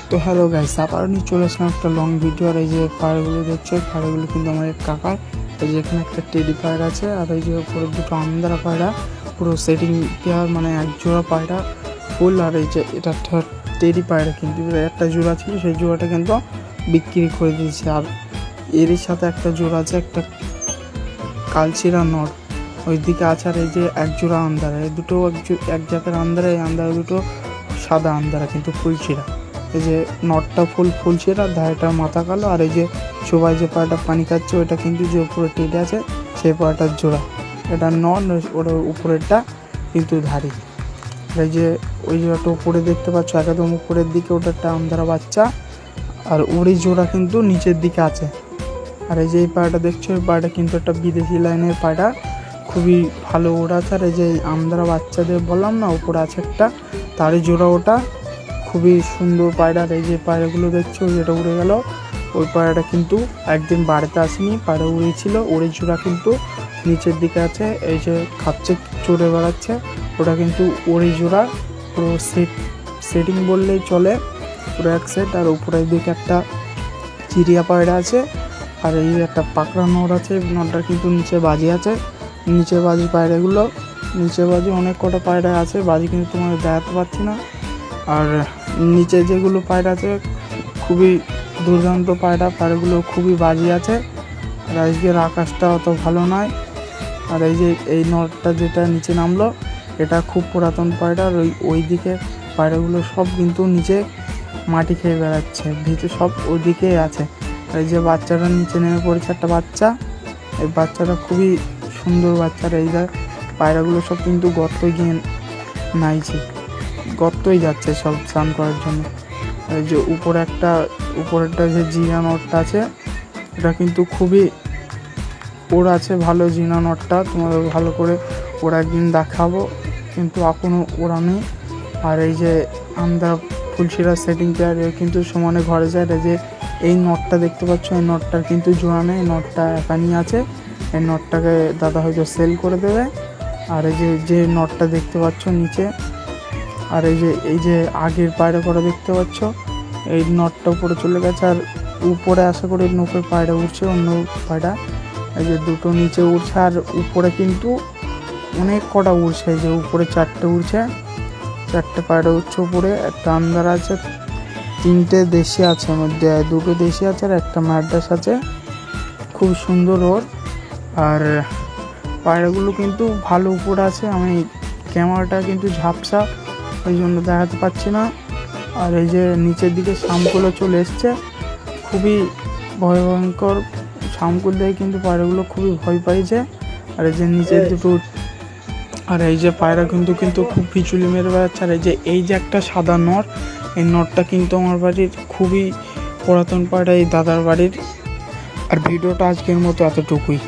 তো hello guys, আবারও নিয়ে চলে আসলাম একটা লং ভিডিও। আর এই যে পায়রাগুলো দেখছো, পায়রাগুলো কিন্তু আমার কাকার। এই যে এখানে একটা টেডি পায়রা আছে, আর এই যে উপরে দুটো আমদারা পায়রা পুরো সেটিং পেয়ার, মানে এক জোড়া পায়রা ফুল। আর এই যে এটা টেডি পায়রা, কিন্তু একটা জোড়া ছিল, সেই জোড়াটা কিন্তু বিক্রি করে দিয়েছে। আর এরই সাথে একটা জোড়া আছে, একটা কালচিরা নর ওইদিকে আছে। আর এই যে এক জোড়া আমদারা, এই দুটো এক জাতের আমদারা। এই আমদারা দুটো সাদা আমদারা, কিন্তু ফুলছিরা। এই যে নটটা ফুলছিরা, ধারেটার মাথা কালো। আর এই যে সবাই যে পায়রাটা পানি খাচ্ছে, ওইটা কিন্তু যে উপরে টেডে আছে, সেই পায়রাটার জোড়া। এটা নন, ওটা উপরেরটা কিন্তু ধারি। এই যে ওই জোড়াটা উপরে দেখতে পাচ্ছ, একদম উপরের দিকে, ওটা একটা আমদারা বাচ্চা। আর ওরই জোড়া কিন্তু নিচের দিকে আছে। আর এই যে এই পায়রাটা দেখছো, এই পায়রাটা কিন্তু একটা বিদেশি লাইনের পায়রা, খুবই ভালো ওড়াচ্ছে। আর এই যে আমদারা বাচ্চাদের বললাম না, উপরে আছে একটা, তারই জোড়া ওটা, খুবই সুন্দর পায়রা। এই যে পায়রাগুলো দেখছো, যেটা উড়ে গেল, ওই পায়রাটা কিন্তু একদিন বাড়িতে আসেনি, পায়রা উড়েছিল। ওড়ে জোড়া কিন্তু নিচের দিকে আছে, এই যে খাচ্ছে, চড়ে বেড়াচ্ছে, ওটা কিন্তু ওড়ে জোড়া। পুরো সেটিং বললেই চলে, পুরো এক সেট। আর উপরের দিকে একটা চিড়িয়া পায়রা আছে, আর এই একটা পাকড়া নর আছে। নরটার কিন্তু নিচে বাজি আছে, নিচে বাজি পায়রাগুলো, নিচে বাজি অনেক কটা পায়রা আছে, বাজি কিন্তু তোমাদের দেখাতে পারছি না। আর নিচে যেগুলো পায়রা আছে, খুবই দুর্দান্ত পায়রাগুলো খুবই বাজি আছে। আর আজকের আকাশটা অত ভালো নয়। আর এই যে এই নটটা যেটা নিচে নামলো, এটা খুব পুরাতন পায়রা। আর ওই দিকে পায়রাগুলো সব কিন্তু নিচে মাটি খেয়ে বেড়াচ্ছে, ভিতরে সব ওইদিকেই আছে। আর এই যে বাচ্চাটা নিচে নেমে পড়েছে, একটা বাচ্চা, এই বাচ্চাটা খুবই সুন্দর বাচ্চা। এই যে পায়রাগুলো সব কিন্তু গর্তই গিয়ে নাইছে, গর্তই যাচ্ছে সব স্নান করার জন্য। এই যে উপরেরটা যে জিনা নটটা আছে, এটা কিন্তু খুবই ওর আছে ভালো জিনা নটটা, তোমাদের ভালো করে ওরা একদিন দেখাবো, কিন্তু এখনও ওরা নেই। আর এই যে আমরা ফুলশিরা সেটিং পেয়ার কিন্তু সমানে ঘরে যায়। এই যে এই নটটা দেখতে পাচ্ছ, এই নটটার কিন্তু জোড়া নেই, নটটা একানি আছে। এই নটটাকে দাদা হয়তো সেল করে দেবে। আর এই যে নটটা দেখতে পাচ্ছ নিচে, আর এই যে আগের পায়রা করা দেখতে পাচ্ছ, এই নটটা উপরে চলে গেছে। আর উপরে আশা করি নৌকের পায়রা উঠছে, অন্য পায়রা এই যে দুটো নিচে উঠছে। আর উপরে কিন্তু অনেক কটা উঠছে, এই যে উপরে চারটে উঠছে, চারটে পায়রা উঠছে উপরে। একটা আমদার আছে, তিনটে দেশি আছে, মধ্যে দুটো দেশি আছে আর একটা ম্যাড্রাস আছে, খুব সুন্দর ওর। আর পায়রাগুলো কিন্তু ভালো উপরে আছে, আমি ক্যামেরাটা কিন্তু ঝাপসা, ওই জন্য দেখাতে পাচ্ছি না। আর এই যে নিচের দিকে শামকুলো চলে এসছে, খুবই ভয়ঙ্কর শামকুল দিয়ে কিন্তু পায়রাগুলো খুবই ভয় পাইছে। আর এই যে নিচের দুটো, আর এই যে পায়রা কিন্তু খুব পিছুলি মেরে বেড়াচ্ছে। আর এই যে একটা সাদা নর, এই নরটা কিন্তু আমার বাড়ির খুবই পুরাতন পায়রা, এই দাদার বাড়ির। আর ভিডিওটা আজকের মতো এতটুকুই।